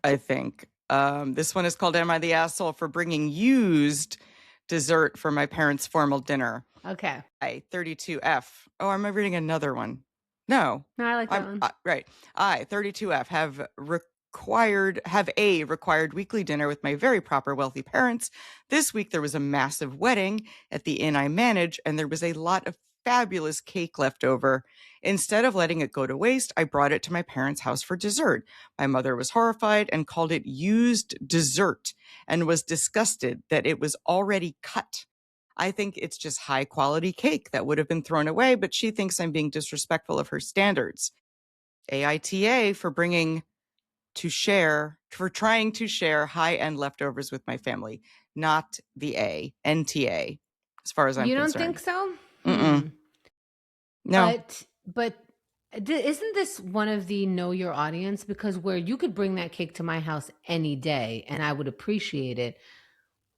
I think. This one is called Am I the Asshole for Bringing Used Dessert for My Parents' Formal Dinner? Okay. I, 32F. Oh, am I reading another one? No. No, I like that one. Right. I, 32F, have a required weekly dinner with my very proper wealthy parents. This week there was a massive wedding at the inn I manage, and there was a lot of fabulous cake left over. Instead of letting it go to waste, I brought it to my parents' house for dessert. My mother was horrified and called it used dessert and was disgusted that it was already cut. I think it's just high quality cake that would have been thrown away, but she thinks I'm being disrespectful of her standards. AITA for trying to share high-end leftovers with my family, not the NTA, as far as I'm You don't concerned. think so? No. But isn't this one of the know your audience? Because where you could bring that cake to my house any day and I would appreciate it,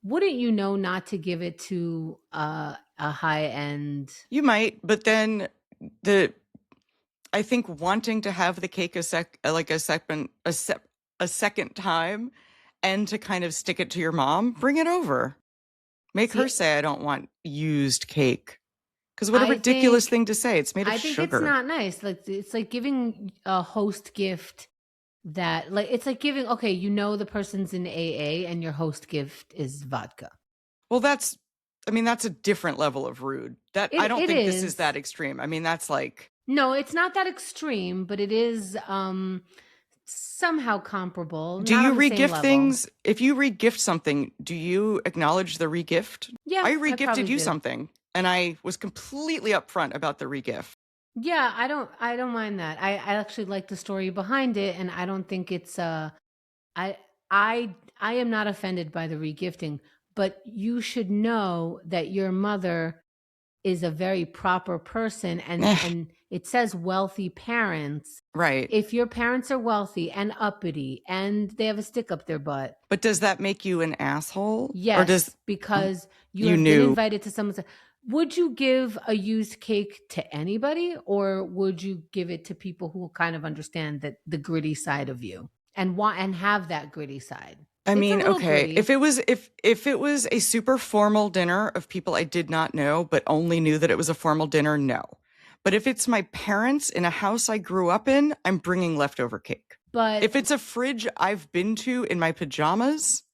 wouldn't you know not to give it to a high end? You might, but then I think wanting to have the cake a second time and to kind of stick it to your mom, bring it over. Make her say, I don't want used cake. Because what a ridiculous thing to say. It's made of sugar. I think it's not nice. Like, it's like giving a host gift that, like, it's like giving, okay, you know the person's in AA and your host gift is vodka. Well, that's a different level of rude. I don't think this is that extreme. I mean, that's like... No, it's not that extreme, but it is somehow comparable. Do you re-gift things? If you re-gift something, do you acknowledge the re-gift? Yeah, I re-gifted you something, and I was completely upfront about the re-gift. Yeah, I don't mind that. I actually like the story behind it, and I don't think it's I am not offended by the re-gifting, but you should know that your mother is a very proper person, and it says wealthy parents. Right. If your parents are wealthy and uppity and they have a stick up their butt. But does that make you an asshole? Yes, because you have been invited to someone's... Would you give a used cake to anybody, or would you give it to people who kind of understand that the gritty side of you and have that gritty side? I mean, okay, gritty. If it was a super formal dinner of people I did not know, but only knew that it was a formal dinner, no. But if it's my parents in a house I grew up in, I'm bringing leftover cake. But if it's a fridge I've been to in my pajamas,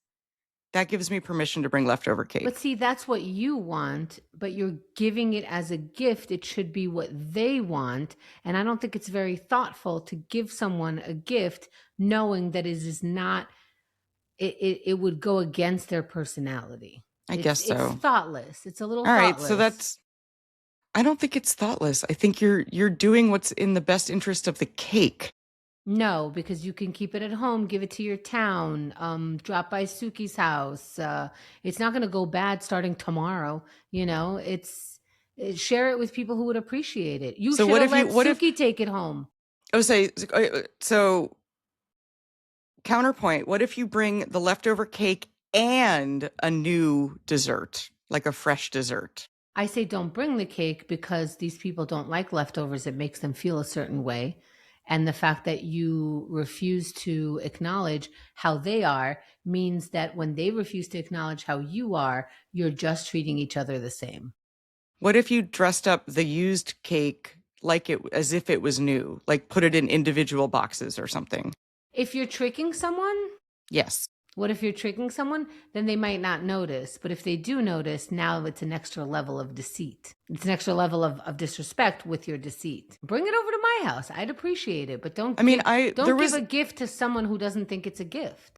that gives me permission to bring leftover cake. But see, that's what you want, but you're giving it as a gift. It should be what they want. And I don't think it's very thoughtful to give someone a gift knowing that it is not... It would go against their personality. I guess so. It's thoughtless. It's a little all thoughtless. Right, so I don't think it's thoughtless. I think you're doing what's in the best interest of the cake. No, because you can keep it at home, give it to your town, drop by Suki's house. It's not going to go bad starting tomorrow. You know, share it with people who would appreciate it. You should have let Suki take it home. So counterpoint, what if you bring the leftover cake and a new dessert, like a fresh dessert? I say don't bring the cake because these people don't like leftovers. It makes them feel a certain way. And the fact that you refuse to acknowledge how they are means that when they refuse to acknowledge how you are, you're just treating each other the same. What if you dressed up the used cake as if it was new, like put it in individual boxes or something? If you're tricking someone? Yes. What if you're tricking someone? Then they might not notice. But if they do notice, now it's an extra level of deceit. It's an extra level of disrespect with your deceit. Bring it over to my house. I'd appreciate it. But don't give a gift to someone who doesn't think it's a gift.